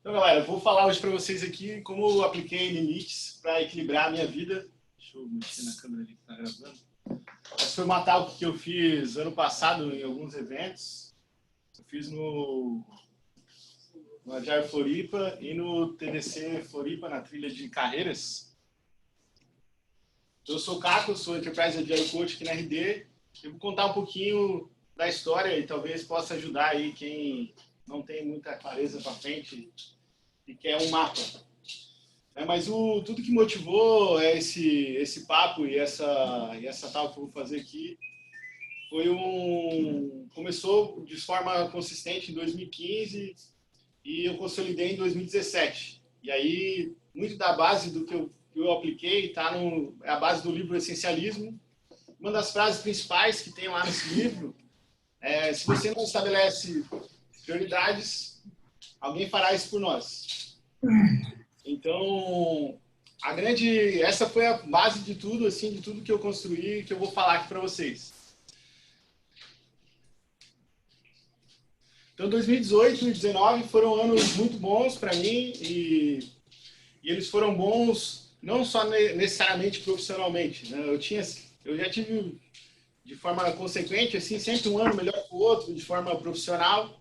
Então, galera, eu vou falar hoje para vocês aqui como eu apliquei limites para equilibrar a minha vida. Deixa eu mexer na câmera ali que está gravando. Essa foi uma talk que eu fiz ano passado em alguns eventos. Eu fiz no Agile Floripa e no TDC Floripa, na trilha de carreiras. Então, eu sou o Caco, sou Enterprise Agile Coach aqui na RD. Eu vou contar um pouquinho da história e talvez possa ajudar aí quem não tem muita clareza para frente e quer um mapa. Mas tudo que motivou esse papo e essa tal que eu vou fazer aqui começou de forma consistente em 2015 e eu consolidei em 2017. E aí, muito da base do que eu apliquei está a base do livro Essencialismo. Uma das frases principais que tem lá nesse livro é: se você não estabelece prioridades, alguém fará isso por nós. Então, essa foi a base de tudo, assim, de tudo que eu construí, que eu vou falar aqui para vocês. Então, 2018 e 2019 foram anos muito bons para mim e eles foram bons não só necessariamente profissionalmente, né? Eu já tive de forma consequente, assim, sempre um ano melhor que o outro, de forma profissional.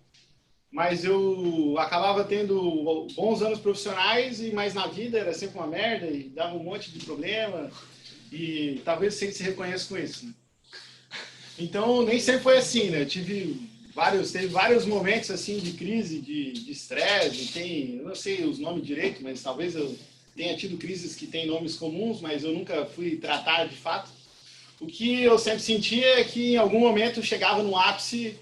Mas eu acabava tendo bons anos profissionais, mas na vida era sempre uma merda e dava um monte de problema. E talvez você se reconheça com isso, né? Então, nem sempre foi assim, né? Teve vários momentos assim de crise, de estresse. Eu não sei os nomes direito, mas talvez eu tenha tido crises que têm nomes comuns, mas eu nunca fui tratar de fato. O que eu sempre sentia é que em algum momento eu chegava no ápice.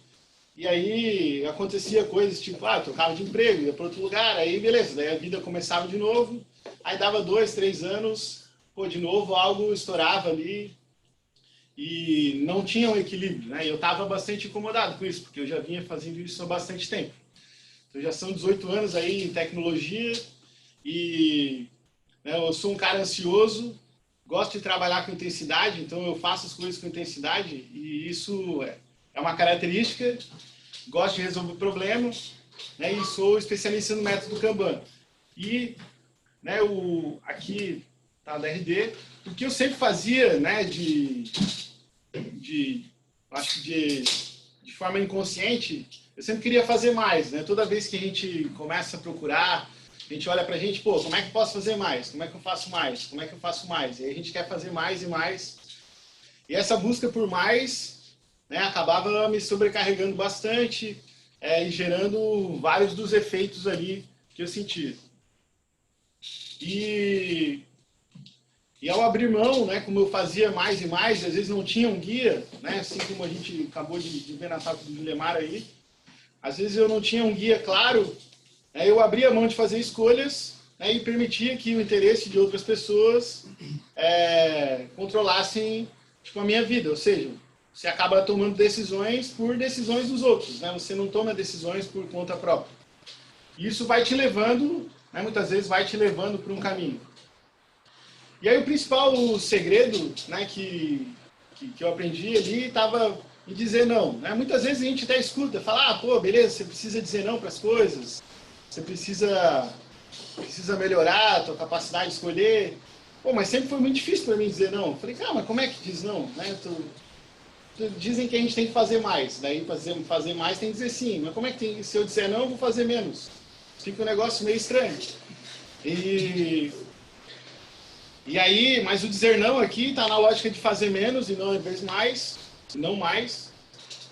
E aí acontecia coisas tipo, eu trocava de emprego, ia para outro lugar, aí beleza, daí a vida começava de novo, aí dava 2, 3 anos, de novo algo estourava ali e não tinha um equilíbrio, né? E eu estava bastante incomodado com isso, porque eu já vinha fazendo isso há bastante tempo. Então já são 18 anos aí em tecnologia e, né, eu sou um cara ansioso, gosto de trabalhar com intensidade, então eu faço as coisas com intensidade e isso é uma característica. Gosto de resolver problemas, né, e sou especialista no método Kanban. E, né, aqui tá da RD, o que eu sempre fazia, né, acho que de forma inconsciente, eu sempre queria fazer mais, né? Toda vez que a gente começa a procurar, a gente olha pra gente, como é que eu posso fazer mais? Como é que eu faço mais? Como é que eu faço mais? E aí a gente quer fazer mais e mais. E essa busca por mais, né, acabava me sobrecarregando bastante e gerando vários dos efeitos ali que eu sentia. E ao abrir mão, né, como eu fazia mais e mais, às vezes não tinha um guia, né, assim como a gente acabou de ver na talk do Guilherme aí, às vezes eu não tinha um guia claro, eu abria mão de fazer escolhas, né, e permitia que o interesse de outras pessoas controlassem a minha vida, ou seja, você acaba tomando decisões por decisões dos outros, né? Você não toma decisões por conta própria. E isso vai te levando, né, muitas vezes vai te levando para um caminho. E aí o principal segredo, né, que eu aprendi ali estava em dizer não, né? Muitas vezes a gente até escuta, fala, beleza, você precisa dizer não para as coisas, você precisa melhorar a tua capacidade de escolher. Mas sempre foi muito difícil para mim dizer não. Eu falei, mas como é que diz não? Né? Dizem que a gente tem que fazer mais. Daí, fazer mais tem que dizer sim. Mas como é que se eu dizer não, eu vou fazer menos? Fica um negócio meio estranho. E aí, mas o dizer não aqui está na lógica de fazer menos e não às vezes mais, e não mais.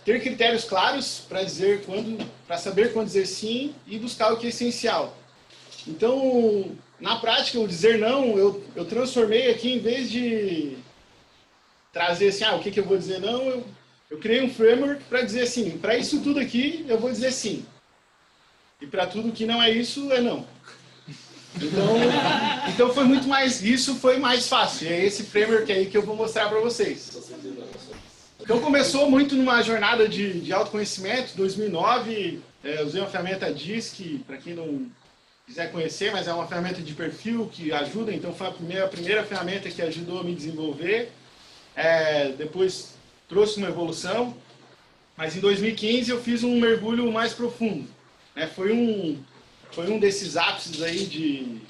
Ter critérios claros para saber quando dizer sim e buscar o que é essencial. Então, na prática, o dizer não, eu transformei aqui, em vez de trazer assim, o que eu vou dizer não, eu criei um framework para dizer assim, para isso tudo aqui, eu vou dizer sim. E para tudo que não é isso, é não. Então isso foi mais fácil. E é esse framework aí que eu vou mostrar para vocês. Então começou muito numa jornada de autoconhecimento, 2009, eu usei uma ferramenta DISC, para quem não quiser conhecer, mas é uma ferramenta de perfil que ajuda, então foi a primeira ferramenta que ajudou a me desenvolver. Depois trouxe uma evolução, mas em 2015 eu fiz um mergulho mais profundo. Foi foi um desses ápices aí de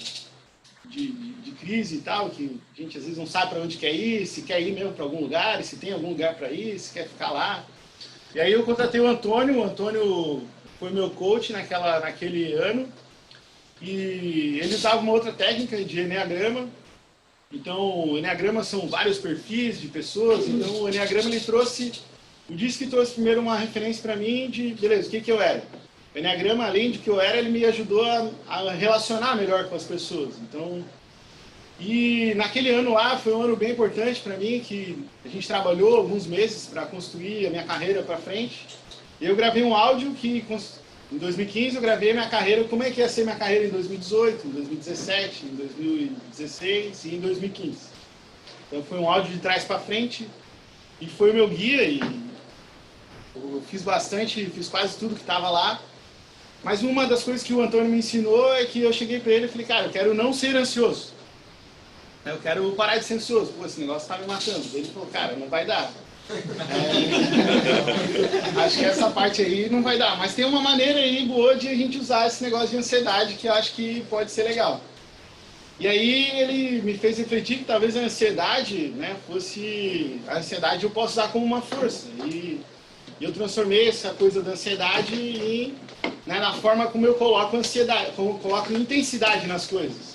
crise e tal, que a gente às vezes não sabe para onde quer ir, se quer ir mesmo para algum lugar, se tem algum lugar para ir, se quer ficar lá. E aí eu contatei o Antônio foi meu coach naquele ano, e ele usava uma outra técnica de Enneagrama. Então, o Enneagrama são vários perfis de pessoas, então o Enneagrama ele trouxe, o DISC que trouxe primeiro uma referência para mim de, beleza, o que eu era? O Enneagrama, além de que eu era, ele me ajudou a relacionar melhor com as pessoas. Então, e naquele ano lá foi um ano bem importante para mim, que a gente trabalhou alguns meses para construir a minha carreira para frente. E eu gravei um áudio que, em 2015, eu gravei a minha carreira, como é que ia ser minha carreira em 2018, em 2017, em 2016 e em 2015. Então foi um áudio de trás para frente e foi o meu guia, e eu fiz quase tudo que estava lá. Mas uma das coisas que o Antônio me ensinou é que eu cheguei para ele e falei, cara, eu quero não ser ansioso. Eu quero parar de ser ansioso. Pô, esse negócio tá me matando. Ele falou, cara, não vai dar. Acho que essa parte aí não vai dar. Mas tem uma maneira aí boa de a gente usar esse negócio de ansiedade que eu acho que pode ser legal. E aí ele me fez refletir que talvez a ansiedade, né, fosse... A ansiedade eu posso usar como uma força. E eu transformei essa coisa da ansiedade na forma como eu coloco ansiedade, como eu coloco intensidade nas coisas.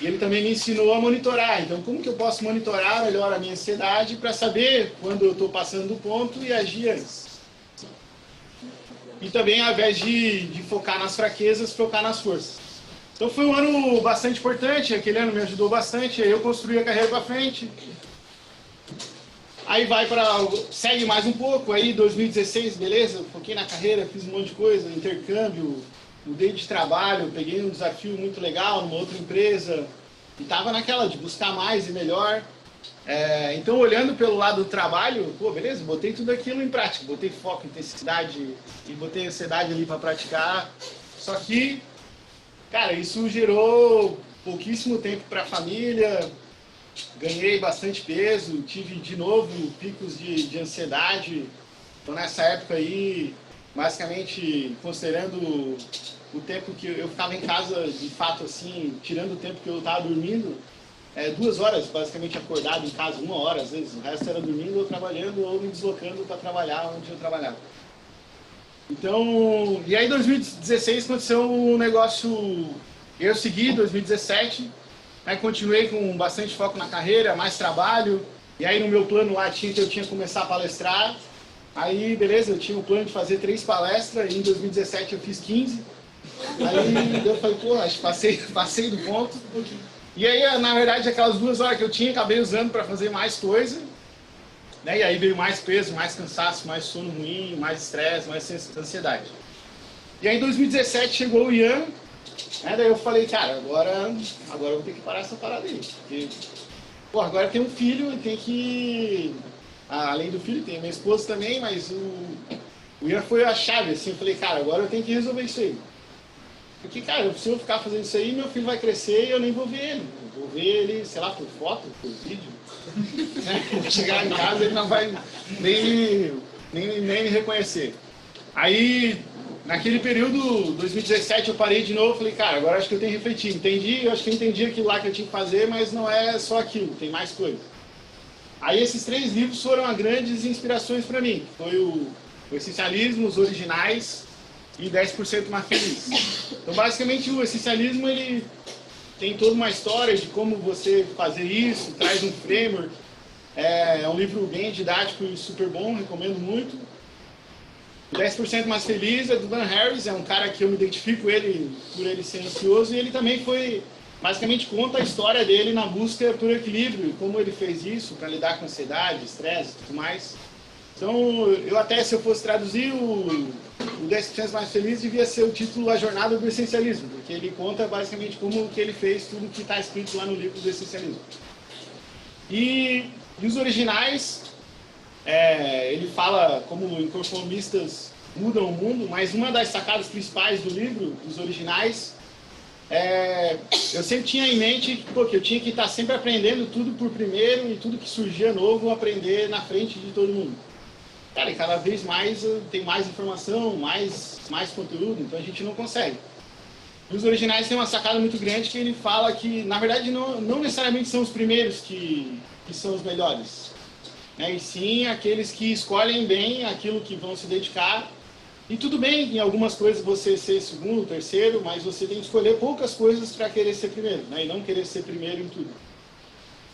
E ele também me ensinou a monitorar. Então, como que eu posso monitorar melhor a minha ansiedade para saber quando eu estou passando do ponto e agir antes? E também, ao invés de focar nas fraquezas, focar nas forças. Então, foi um ano bastante importante. Aquele ano me ajudou bastante. Aí eu construí a carreira para frente. Aí segue mais um pouco. Aí, 2016, beleza, foquei na carreira, fiz um monte de coisa, intercâmbio, mudei de trabalho, peguei um desafio muito legal numa outra empresa e estava naquela de buscar mais e melhor. Então, olhando pelo lado do trabalho, pô, beleza, botei tudo aquilo em prática, botei foco, intensidade e botei ansiedade ali para praticar. Só que, cara, isso gerou pouquíssimo tempo para a família, ganhei bastante peso, tive de novo picos de ansiedade. Então, nessa época aí, basicamente, considerando o tempo que eu ficava em casa, de fato, assim, tirando o tempo que eu estava dormindo, 2 horas, basicamente, acordado em casa, 1 hora, às vezes, o resto era dormindo ou trabalhando ou me deslocando para trabalhar onde eu trabalhava. Então, e aí em 2016 aconteceu um negócio, eu segui 2017, continuei com bastante foco na carreira, mais trabalho, e aí no meu plano lá que eu tinha que começar a palestrar. Aí, beleza, eu tinha o plano de fazer 3 palestras, e em 2017 eu fiz 15. Aí eu falei, pô, acho que passei do ponto. E aí, na verdade, aquelas 2 horas que eu tinha, acabei usando para fazer mais coisa. Né? E aí veio mais peso, mais cansaço, mais sono ruim, mais estresse, mais ansiedade. E aí em 2017 chegou o Ian, daí eu falei, cara, agora eu vou ter que parar essa parada aí. Porque, pô, agora eu tenho um filho e tem que... Além do filho, tem a minha esposa também, mas o Ian foi a chave, assim, eu falei, cara, agora eu tenho que resolver isso aí. Porque, cara, se eu ficar fazendo isso aí, meu filho vai crescer e eu nem vou ver ele. Eu vou ver ele, sei lá, por foto, por vídeo. Chegar em casa ele não vai nem me reconhecer. Aí, naquele período, 2017, eu parei de novo, falei, cara, agora acho que eu tenho que refletir. Eu acho que eu entendi aquilo lá que eu tinha que fazer, mas não é só aquilo, tem mais coisa. Aí esses 3 livros foram as grandes inspirações para mim. Foi o Essencialismo, Os Originais e 10% Mais Feliz. Então, basicamente, o Essencialismo, ele tem toda uma história de como você fazer isso, traz um framework. É um livro bem didático e super bom, recomendo muito. O 10% Mais Feliz é do Dan Harris, é um cara que eu me identifico por ele ser ansioso, e ele também basicamente conta a história dele na busca por equilíbrio, como ele fez isso para lidar com ansiedade, estresse e tudo mais. Então, eu até, se eu fosse traduzir, o 10% Mais Feliz devia ser o título A Jornada do Essencialismo, porque ele conta basicamente como que ele fez tudo que está escrito lá no livro do Essencialismo. E os Originais, ele fala como inconformistas mudam o mundo, mas uma das sacadas principais do livro, dos Originais, eu sempre tinha em mente que eu tinha que estar sempre aprendendo tudo por primeiro, e tudo que surgia novo, aprender na frente de todo mundo. Cara, e cada vez mais tem mais informação, mais conteúdo, então a gente não consegue. Os originais têm uma sacada muito grande que ele fala que, na verdade, não necessariamente são os primeiros que são os melhores, né? E sim aqueles que escolhem bem aquilo que vão se dedicar. E tudo bem, em algumas coisas você ser segundo, terceiro, mas você tem que escolher poucas coisas para querer ser primeiro, né? E não querer ser primeiro em tudo.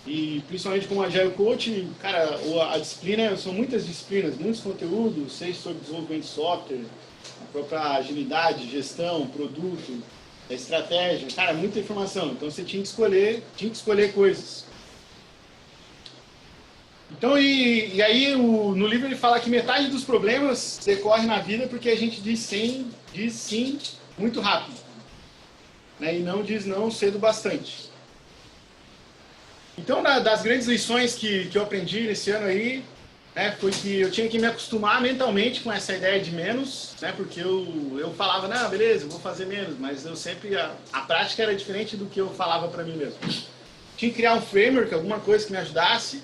E principalmente como Agile Coach, cara, a disciplina, são muitas disciplinas, muitos conteúdos, seja sobre desenvolvimento de software, a própria agilidade, gestão, produto, estratégia, cara, muita informação. Então você tinha que escolher coisas. Então, e aí no livro ele fala que metade dos problemas decorre na vida porque a gente diz sim muito rápido, né? E não diz não cedo bastante. Então, das grandes lições que eu aprendi nesse ano aí, né, foi que eu tinha que me acostumar mentalmente com essa ideia de menos, né, porque eu falava, não, beleza, eu vou fazer menos, mas eu sempre, a prática era diferente do que eu falava para mim mesmo. Tinha que criar um framework, alguma coisa que me ajudasse.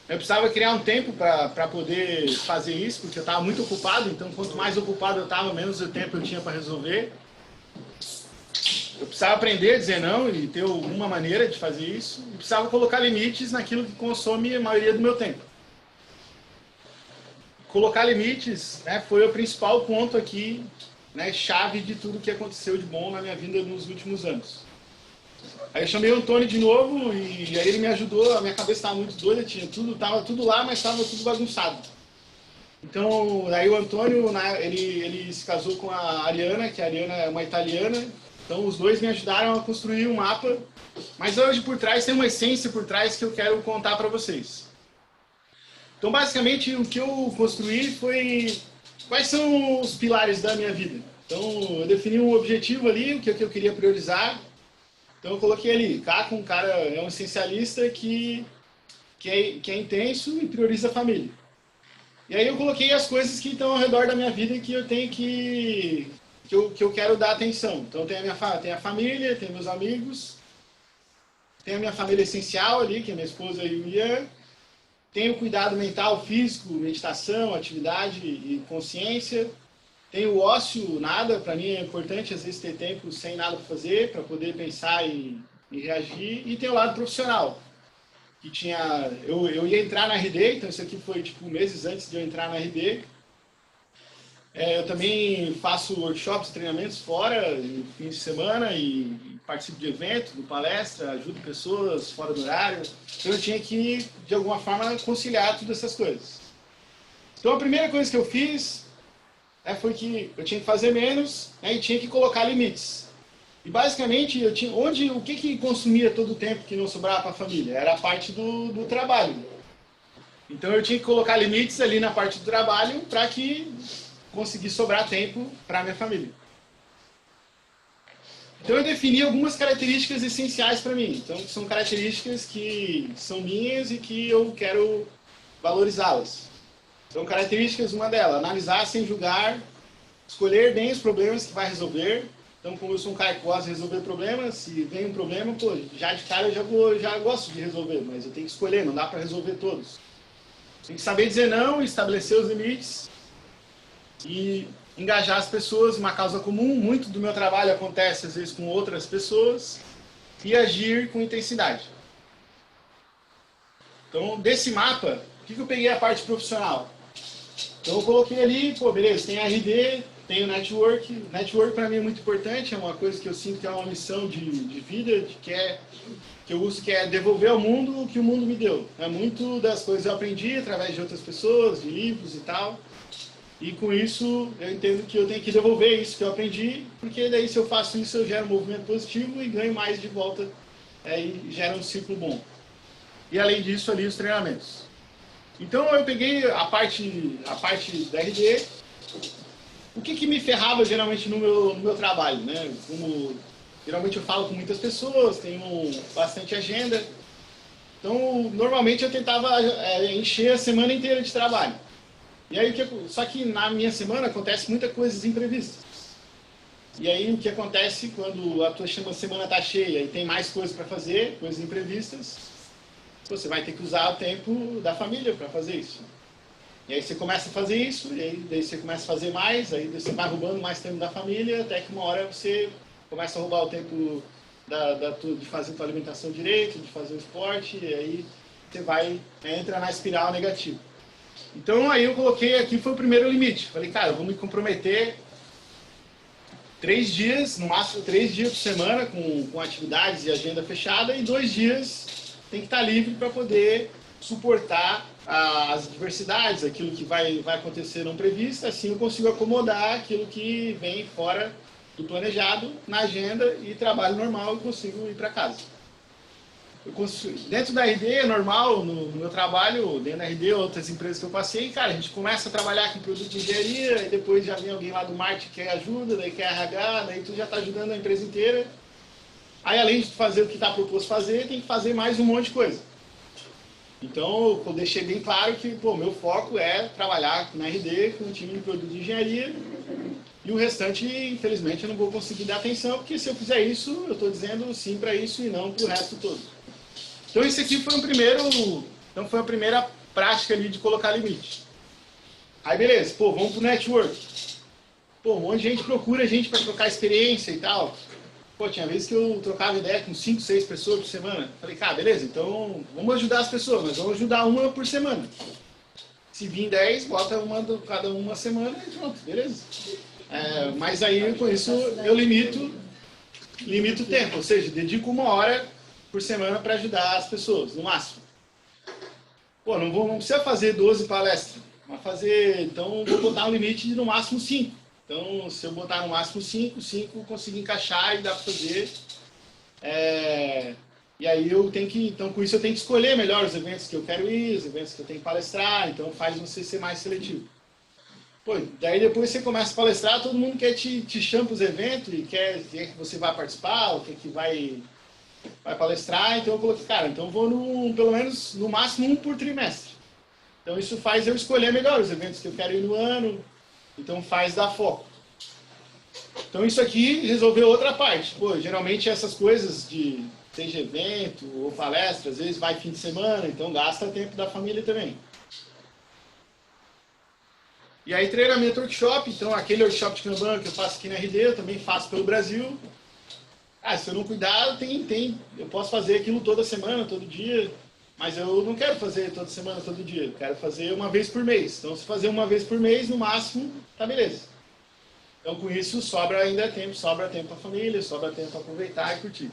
Eu precisava criar um tempo para poder fazer isso, porque eu estava muito ocupado, então quanto mais ocupado eu estava, menos o tempo eu tinha para resolver. Eu precisava aprender a dizer não e ter alguma maneira de fazer isso. E precisava colocar limites naquilo que consome a maioria do meu tempo. Colocar limites, né, foi o principal ponto aqui, né, chave de tudo que aconteceu de bom na minha vida nos últimos anos. Aí eu chamei o Antônio de novo e aí ele me ajudou, a minha cabeça estava muito doida, estava tudo lá, mas estava tudo bagunçado. Então, aí o Antônio, ele se casou com a Ariana, que a Ariana é uma italiana. Então os dois me ajudaram a construir um mapa, mas hoje por trás tem uma essência por trás que eu quero contar para vocês. Então basicamente o que eu construí foi quais são os pilares da minha vida. Então eu defini um objetivo ali, o que eu queria priorizar. Então eu coloquei ali, um cara é um essencialista que é intenso e prioriza a família. E aí eu coloquei as coisas que estão ao redor da minha vida e que eu tenho que eu quero dar atenção. Então tem a família, tem meus amigos, tem a minha família essencial ali, que é minha esposa e o Ian, tem o cuidado mental, físico, meditação, atividade e consciência, tem o ócio, nada, para mim é importante às vezes ter tempo sem nada para fazer, para poder pensar e reagir, e tem o lado profissional, que eu ia entrar na RD, então isso aqui foi tipo meses antes de eu entrar na RD. Eu também faço workshops, treinamentos fora, em fim de semana, e participo de eventos, de palestra, ajudo pessoas fora do horário. Então eu tinha que, de alguma forma, conciliar todas essas coisas. Então a primeira coisa que eu fiz foi que eu tinha que fazer menos, e tinha que colocar limites. E basicamente, o que consumia todo o tempo que não sobrava para a família? Era a parte do trabalho. Então eu tinha que colocar limites ali na parte do trabalho para que conseguir sobrar tempo para a minha família. Então eu defini algumas características essenciais para mim. Então são características que são minhas e que eu quero valorizá-las. Então características, uma delas, analisar sem julgar, escolher bem os problemas que vai resolver. Então como eu sou um cara que gosta de resolver problemas, se vem um problema, pô, já de cara eu já gosto de resolver, mas eu tenho que escolher, não dá para resolver todos. Tem que saber dizer não, estabelecer os limites e engajar as pessoas em uma causa comum. Muito do meu trabalho acontece às vezes com outras pessoas, e agir com intensidade. Então desse mapa, o que eu peguei a parte profissional? Então eu coloquei ali, pô, beleza, tem RD, tem o network. Network para mim é muito importante, é uma coisa que eu sinto que é uma missão de vida, que eu uso, que é devolver ao mundo o que o mundo me deu. É muito das coisas que eu aprendi através de outras pessoas, de livros e tal. E com isso eu entendo que eu tenho que devolver isso que eu aprendi, porque daí se eu faço isso eu gero um movimento positivo e ganho mais de volta, e gera um ciclo bom. E além disso ali os treinamentos. Então eu peguei a parte da RD. O que me ferrava geralmente no meu trabalho, né? Geralmente eu falo com muitas pessoas, tenho bastante agenda. Então normalmente eu tentava encher a semana inteira de trabalho. E aí, só que na minha semana acontece muita coisa imprevistas. E aí o que acontece quando a tua semana está cheia e tem mais coisas para fazer, coisas imprevistas, você vai ter que usar o tempo da família para fazer isso. E aí você começa a fazer isso, e aí daí você começa a fazer mais, aí você vai roubando mais tempo da família, até que uma hora você começa a roubar o tempo de fazer tua alimentação direito, de fazer o esporte, e aí você vai, entra na espiral negativa. Então aí eu coloquei aqui, foi o primeiro limite. Falei, cara, eu vou me comprometer 3 dias, no máximo 3 dias por semana, com atividades e agenda fechada, e 2 dias tem que estar livre para poder suportar as adversidades, aquilo que vai acontecer não previsto, assim eu consigo acomodar aquilo que vem fora do planejado na agenda e trabalho normal e consigo ir para casa. Dentro da RD é normal, no meu trabalho, dentro da RD, outras empresas que eu passei, cara, a gente começa a trabalhar com produto de engenharia, e depois já vem alguém lá do marketing que quer ajuda, daí quer RH, daí tu já está ajudando a empresa inteira. Aí além de fazer o que está proposto fazer, tem que fazer mais um monte de coisa. Então eu deixei bem claro que o meu foco é trabalhar na RD com um time de produto de engenharia, e o restante, infelizmente, eu não vou conseguir dar atenção, porque se eu fizer isso, eu estou dizendo sim para isso e não para o resto todo. Então esse aqui foi foi a primeira prática ali de colocar limite. Aí beleza, vamos pro network. Um monte de gente procura a gente para trocar experiência e tal. Tinha vezes que eu trocava ideia com 5, 6 pessoas por semana. Falei, cara, beleza, então vamos ajudar as pessoas, mas vamos ajudar uma por semana. Se vir 10, bota cada uma semana e pronto, beleza. Mas aí com isso eu limito o tempo, ou seja, dedico 1 hora por semana para ajudar as pessoas, no máximo. Não precisa fazer 12 palestras, mas então vou botar um limite de no máximo 5. Então, se eu botar no máximo 5 eu consigo encaixar e dá para fazer. E aí então com isso eu tenho que escolher melhor os eventos que eu quero ir, os eventos que eu tenho que palestrar, então faz você ser mais seletivo. Daí depois você começa a palestrar, todo mundo te chama para os eventos e quer que você vá participar, ou quer que vai palestrar, então eu coloquei, cara, então eu vou pelo menos, no máximo 1 por trimestre. Então isso faz eu escolher melhor os eventos que eu quero ir no ano, então faz dar foco. Então isso aqui resolveu outra parte. Geralmente essas coisas seja evento ou palestra, às vezes vai fim de semana, então gasta tempo da família também. E aí treinamento workshop, então aquele workshop de Kanban que eu faço aqui na RD, eu também faço pelo Brasil. Se eu não cuidar, eu posso fazer aquilo toda semana, todo dia, mas eu não quero fazer toda semana, todo dia. Eu quero fazer uma vez por mês. Então, se fazer uma vez por mês, no máximo, tá beleza. Então, com isso, sobra tempo para a família, sobra tempo para aproveitar e curtir.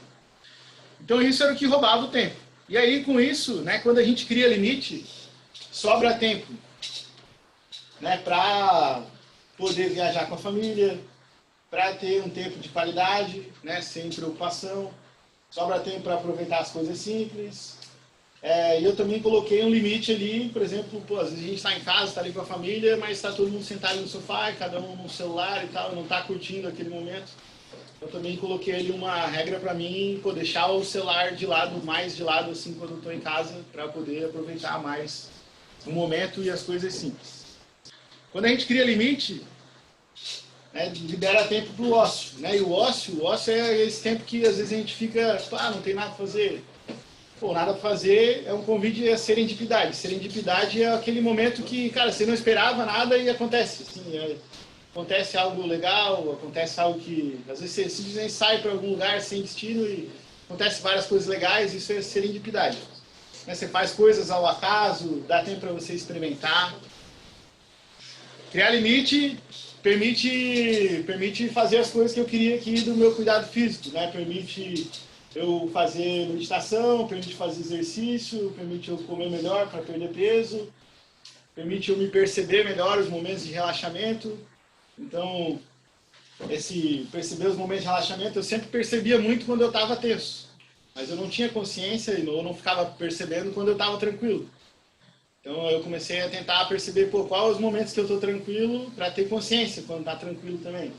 Então, isso era o que roubava o tempo. E aí, com isso, quando a gente cria limite, sobra tempo para poder viajar com a família, para ter um tempo de qualidade, sem preocupação. Sobra tempo para aproveitar as coisas simples. E eu também coloquei um limite ali, por exemplo, às vezes a gente está em casa, está ali com a família, mas está todo mundo sentado no sofá, cada um no celular e tal, não está curtindo aquele momento. Eu também coloquei ali uma regra para mim, deixar o celular mais de lado, assim, quando eu estou em casa, para poder aproveitar mais o momento e as coisas simples. Quando a gente cria limite, libera tempo para o ócio. E o ócio é esse tempo que às vezes a gente fica, não tem nada para fazer. Nada para fazer é um convite à serendipidade. Serendipidade é aquele momento que, cara, você não esperava nada e acontece. Assim, acontece algo legal, acontece algo que... Às vezes você simplesmente sai para algum lugar sem destino e acontece várias coisas legais, isso é serendipidade. Você faz coisas ao acaso, dá tempo para você experimentar. Criar limite permite fazer as coisas que eu queria aqui do meu cuidado físico, permite eu fazer meditação, permite fazer exercício, permite eu comer melhor para perder peso, permite eu me perceber melhor os momentos de relaxamento. Então, perceber os momentos de relaxamento, eu sempre percebia muito quando eu estava tenso, mas eu não tinha consciência e eu não ficava percebendo quando eu estava tranquilo. Então eu comecei a tentar perceber quais os momentos que eu estou tranquilo para ter consciência quando está tranquilo também.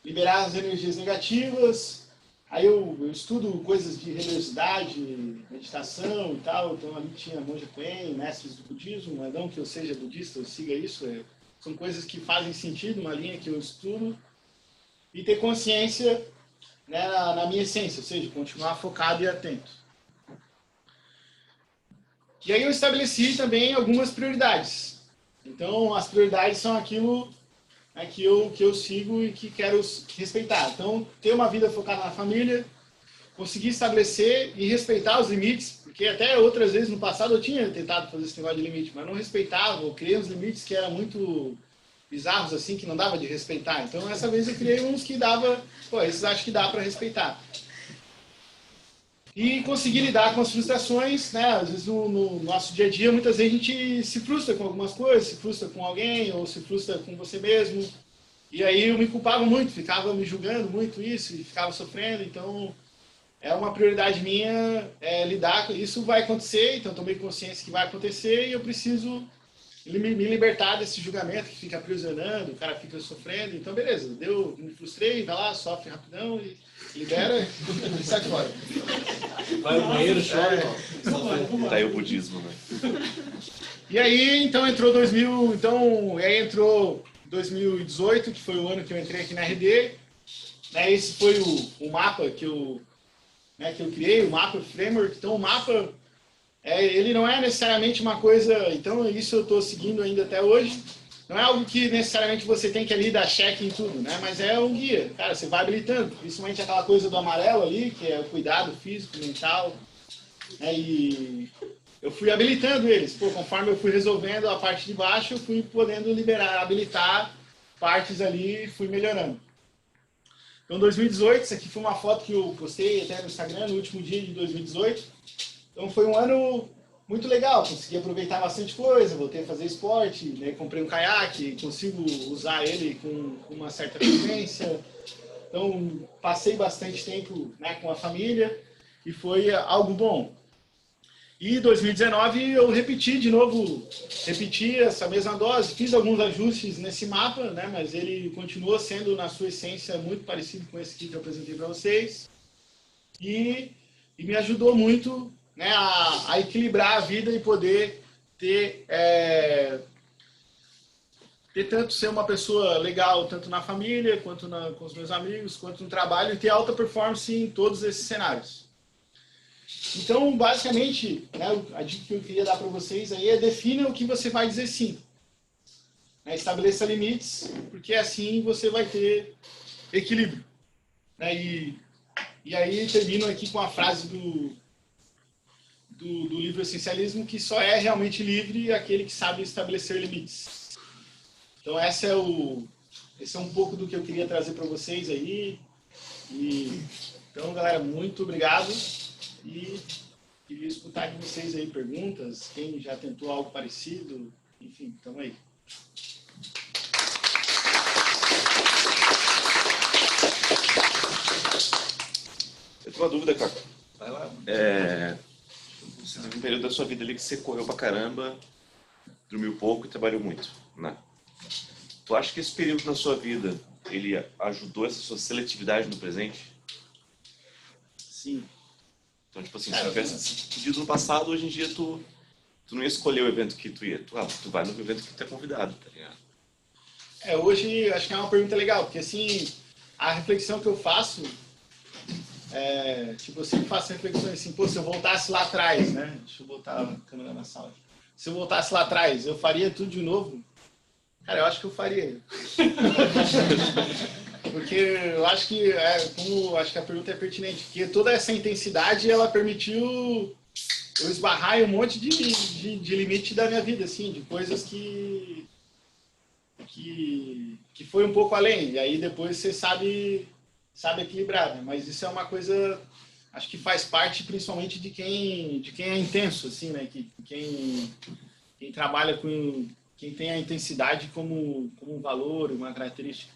Liberar as energias negativas. Aí eu estudo coisas de religiosidade, meditação e tal. Então ali tinha Monja Coen, mestres do budismo, mas não que eu seja budista, eu siga isso. São coisas que fazem sentido, uma linha que eu estudo. E ter consciência na minha essência, ou seja, continuar focado e atento. E aí eu estabeleci também algumas prioridades. Então, as prioridades são aquilo né, que eu sigo e que quero respeitar. Então, ter uma vida focada na família, conseguir estabelecer e respeitar os limites, porque até outras vezes no passado eu tinha tentado fazer esse negócio de limite, mas não respeitava, eu criei uns limites que eram muito bizarros, assim, que não dava de respeitar. Então, essa vez eu criei uns que dava, pô, esses acho que dá para respeitar. E conseguir lidar com as frustrações, né? Às vezes no nosso dia a dia, muitas vezes a gente se frustra com algumas coisas, se frustra com alguém, ou se frustra com você mesmo. E aí eu me culpava muito, ficava me julgando muito isso, e ficava sofrendo. Então, é uma prioridade minha lidar com isso. Vai acontecer, então tomei consciência que vai acontecer e eu preciso me libertar desse julgamento que fica aprisionando, o cara fica sofrendo. Então, beleza, me frustrei, vai lá, sofre rapidão e libera e sai fora. Vai no banheiro, chora. Tá aí o budismo, né? E aí, então, entrou 2018, que foi o ano que eu entrei aqui na RD. Né, esse foi o mapa que eu criei, o mapa framework. Então, o mapa, ele não é necessariamente uma coisa... Então, isso eu estou seguindo ainda até hoje. Não é algo que necessariamente você tem que ali dar check em tudo, né? Mas é um guia. Cara, você vai habilitando. Principalmente aquela coisa do amarelo ali, que é o cuidado físico, mental. Né? E eu fui habilitando eles. Pô, conforme eu fui resolvendo a parte de baixo, eu fui podendo habilitar partes ali e fui melhorando. Então, 2018, isso aqui foi uma foto que eu postei até no Instagram, no último dia de 2018. Então, foi um ano muito legal, consegui aproveitar bastante coisa, voltei a fazer esporte, né? Comprei um caiaque, consigo usar ele com uma certa frequência. Então, passei bastante tempo, né, com a família e foi algo bom. E 2019 eu repeti essa mesma dose, fiz alguns ajustes nesse mapa, né, mas ele continua sendo, na sua essência, muito parecido com esse que eu apresentei para vocês. E me ajudou muito, né, a equilibrar a vida e poder ter tanto ser uma pessoa legal, tanto na família, quanto com os meus amigos, quanto no trabalho, e ter alta performance em todos esses cenários. Então, basicamente, né, a dica que eu queria dar para vocês aí é defina o que você vai dizer sim. Né, estabeleça limites, porque assim você vai ter equilíbrio. Né, e aí termino aqui com a frase do livro Essencialismo, que só é realmente livre aquele que sabe estabelecer limites. Então, esse é um pouco do que eu queria trazer para vocês aí. Então, galera, muito obrigado. E queria escutar de vocês aí perguntas, quem já tentou algo parecido, enfim, tamo aí. Eu tenho uma dúvida, Caco. Vai lá. Você teve um período da sua vida ali que você correu pra caramba, dormiu pouco e trabalhou muito, né? Tu acha que esse período na sua vida, ele ajudou essa sua seletividade no presente? Sim. Então, tipo assim, se tivesse pedido no passado, hoje em dia tu não ia escolher o evento que tu ia. Tu vai no evento que tu é convidado, tá ligado? Hoje acho que é uma pergunta legal, porque assim, a reflexão que eu faço, tipo, eu sempre faço reflexões assim, pô, se eu voltasse lá atrás, né? Deixa eu botar a câmera na sala. Se eu voltasse lá atrás, eu faria tudo de novo? Cara, eu acho que eu faria. Porque eu acho que, acho que a pergunta é pertinente, porque toda essa intensidade, ela permitiu eu esbarrar em um monte de limite da minha vida, assim, de coisas que foi um pouco além, e aí depois você sabe equilibrar, né? Mas isso é uma coisa, acho que faz parte principalmente de quem é intenso, assim, né? Quem trabalha quem tem a intensidade como um valor, uma característica.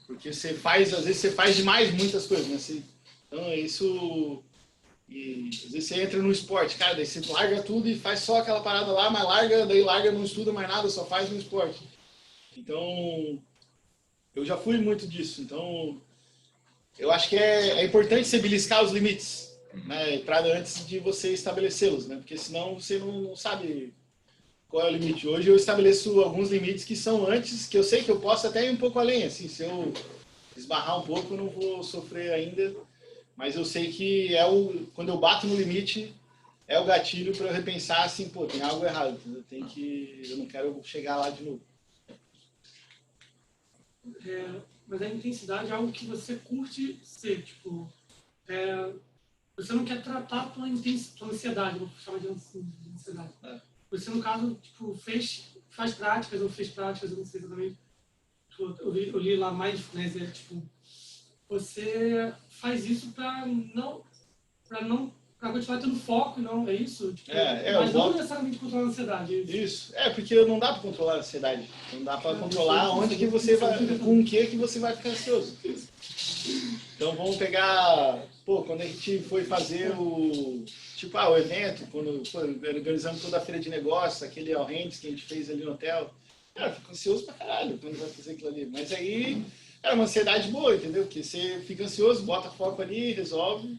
Porque às vezes você faz demais muitas coisas, né? Então, isso... E às vezes você entra no esporte, cara, daí você larga tudo e faz só aquela parada lá, mas larga, não estuda mais nada, só faz no esporte. Então, eu já fui muito disso. Então, eu acho que é importante você beliscar os limites, né? Antes de você estabelecê-los, né? Porque senão você não sabe qual é o limite. Hoje eu estabeleço alguns limites que são antes, que eu sei que eu posso até ir um pouco além, assim, se eu esbarrar um pouco eu não vou sofrer ainda, mas eu sei que quando eu bato no limite, é o gatilho para eu repensar assim, pô, tem algo errado, eu não quero chegar lá de novo. mas a intensidade é algo que você curte ser, tipo, você não quer tratar tua ansiedade, vou chamar de ansiedade. Você, no caso, tipo, faz práticas ou fez práticas, eu não sei exatamente. Eu li lá Mindfulness, tipo, você faz isso para continuar tendo foco, não é isso? Tipo, mas não necessariamente controlar a ansiedade. Isso. Porque não dá para controlar a ansiedade. Não dá para controlar onde que você vai, com o que você vai ficar ansioso. Então vamos pegar, quando a gente foi fazer o evento, quando organizamos toda a feira de negócios, aquele All Hands que a gente fez ali no hotel. Cara, fico ansioso pra caralho quando vai fazer aquilo ali. Mas aí, é uma ansiedade boa, entendeu? Porque você fica ansioso, bota foco ali, resolve.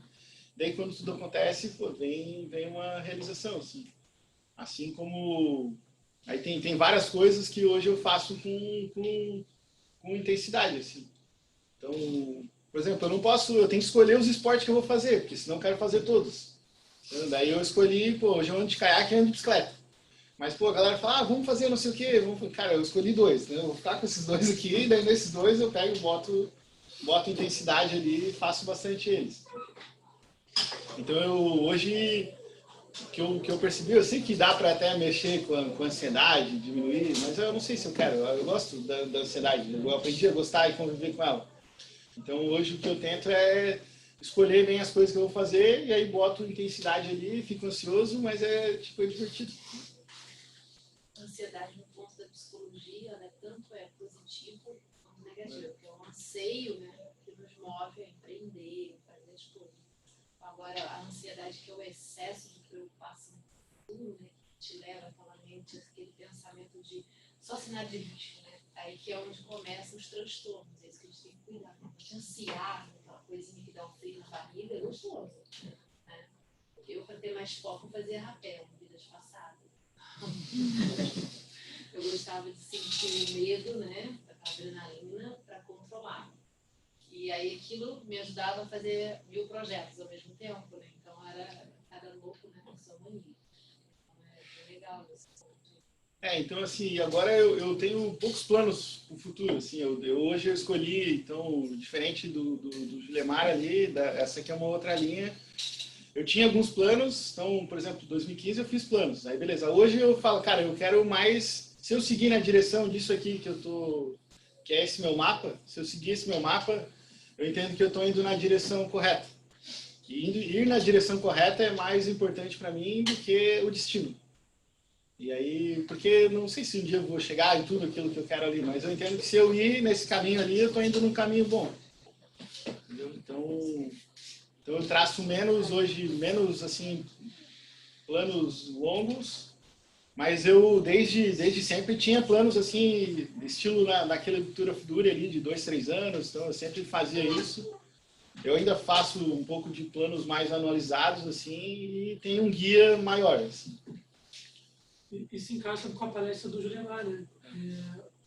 Daí quando tudo acontece, vem uma realização, assim. Assim como... Aí tem várias coisas que hoje eu faço com intensidade, assim. Então, por exemplo, eu tenho que escolher os esportes que eu vou fazer, porque senão eu quero fazer todos. Então, daí eu escolhi, hoje eu ando de caiaque e ando de bicicleta. Mas, a galera fala, vamos fazer não sei o quê. Cara, eu escolhi 2, né? Eu vou ficar com esses 2 aqui, daí nesses 2 eu pego, boto intensidade ali e faço bastante eles. Então, hoje, o que eu percebi, eu sei que dá para até mexer com a ansiedade, diminuir, mas eu não sei se eu quero. Eu gosto da ansiedade, eu aprendi a gostar e conviver com ela. Então, hoje, o que eu tento é escolher bem as coisas que eu vou fazer, e aí boto intensidade ali, fico ansioso, mas é divertido. Ansiedade, no ponto da psicologia, né, tanto é positivo quanto negativo, porque é um anseio, né, que nos move a empreender, a fazer as coisas. Agora, a ansiedade, que é o excesso de preocupação com tudo, né, que te leva àquela mente, aquele pensamento de só sinal de risco, né, aí que é onde começam os transtornos, é isso que a gente tem que cuidar. Não te ansiar, aquela coisinha que dá um frio na barriga, é gostoso. Né? Eu, para ter mais foco, fazia rapel em vidas passadas. Eu gostava de sentir o medo, né, a adrenalina, para controlar. E aí aquilo me ajudava a fazer 1000 projetos ao mesmo tempo, né? Então era louco, né, com sua mania. Então é legal esse ponto. Então assim, agora eu tenho poucos planos para o futuro, assim, hoje eu escolhi, então, diferente do Julemar ali, essa aqui é uma outra linha. Eu tinha alguns planos, então, por exemplo, em 2015 eu fiz planos, aí beleza. Hoje eu falo, cara, eu quero mais, se eu seguir na direção disso aqui que é esse meu mapa, se eu seguir esse meu mapa, eu entendo que eu estou indo na direção correta. E ir na direção correta é mais importante para mim do que o destino. E aí, porque não sei se um dia eu vou chegar em tudo aquilo que eu quero ali, mas eu entendo que se eu ir nesse caminho ali, eu estou indo num caminho bom. Entendeu? Então eu traço menos assim, planos longos, mas eu desde sempre tinha planos assim, estilo naquela Cultura Fuduri ali de 2, 3 anos, então eu sempre fazia isso. Eu ainda faço um pouco de planos mais anualizados assim e tenho um guia maior. Assim. Isso encaixa com a palestra do Julián, né?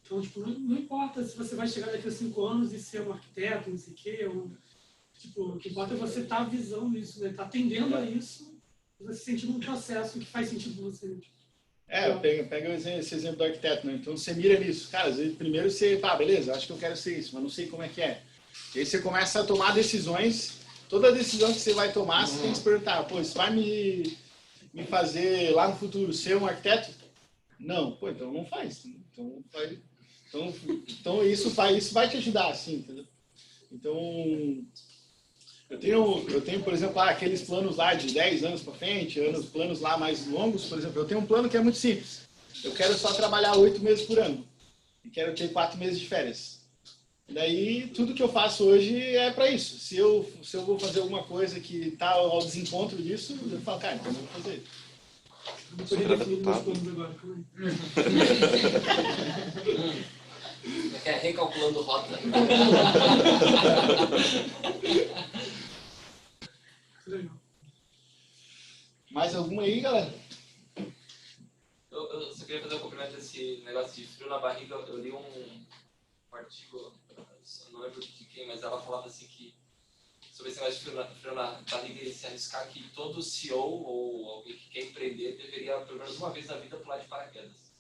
Então, tipo, não importa se você vai chegar daqui a 5 anos e ser um arquiteto, não sei o quê, tipo, o que importa é você estar visando isso, né? Tá atendendo a isso, você sentindo um processo que faz sentido para você. Pega esse exemplo do arquiteto, né? Então você mira nisso. Cara, às vezes, primeiro você, beleza, acho que eu quero ser isso, mas não sei como é que é. E aí você começa a tomar decisões, toda decisão que você vai tomar, você tem que se perguntar, isso vai me fazer lá no futuro ser um arquiteto? Não, então não faz. Então isso vai te ajudar, assim, entendeu? Então, eu tenho, por exemplo, aqueles planos lá de 10 anos para frente, planos lá mais longos, por exemplo, eu tenho um plano que é muito simples. Eu quero só trabalhar 8 meses por ano e quero ter 4 meses de férias. Daí, tudo que eu faço hoje é para isso. Se eu vou fazer alguma coisa que está ao desencontro disso, eu falo, cara, então eu vou fazer. Vou poder definir meus planos agora, calma aí. Recalculando rota. Legal. Mais alguma aí, galera? Eu só queria fazer um complemento desse negócio de frio na barriga. Eu li um artigo, não lembro de quem, mas ela falava assim que sobre esse negócio de frio na barriga e se arriscar, que todo CEO ou alguém que quer empreender deveria, pelo menos uma vez na vida, pular de paraquedas.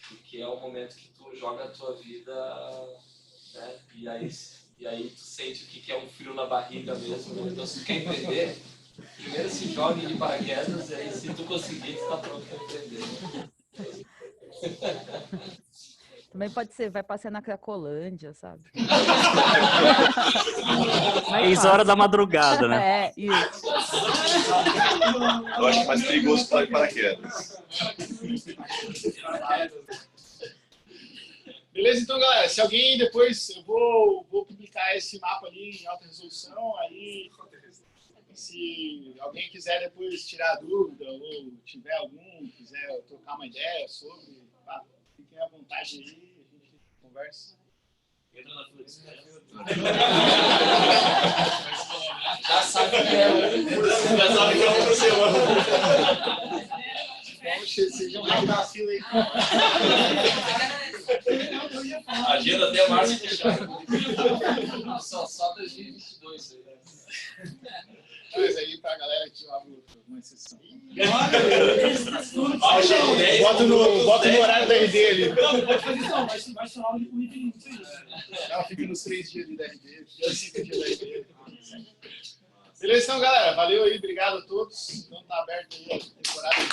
Porque que é o momento que tu joga a tua vida, né? E aí tu sente o que é um frio na barriga mesmo, né? Então se tu quer empreender, primeiro se jogue de paraquedas e aí se tu conseguir, tu tá pronto para empreender. Também pode ser, vai passear na Cracolândia, sabe? 6 horas da madrugada, né? É, isso. Eu acho mais perigoso pular de paraquedas. Beleza, então, galera, se alguém depois, eu vou publicar esse mapa ali em alta resolução, aí se alguém quiser depois tirar dúvida ou tiver algum, quiser trocar uma ideia sobre, tá, fiquem à vontade aí, a gente conversa. Entra na fila de espera. Já sabe que é já sabe que é um por semana. Sejam mais da fila aí. Agenda até março fechada. Só 2022 aí. Mas aí pra galera que lá uma exceção. Bota no horário da RD ali. Não, pode fazer isso, vai falar o item disso aí. Ela fica nos 3 dias da RD, 5 dias da RD. Beleza, então, galera. Valeu aí, obrigado a todos. Então tá aberto aí a temporada de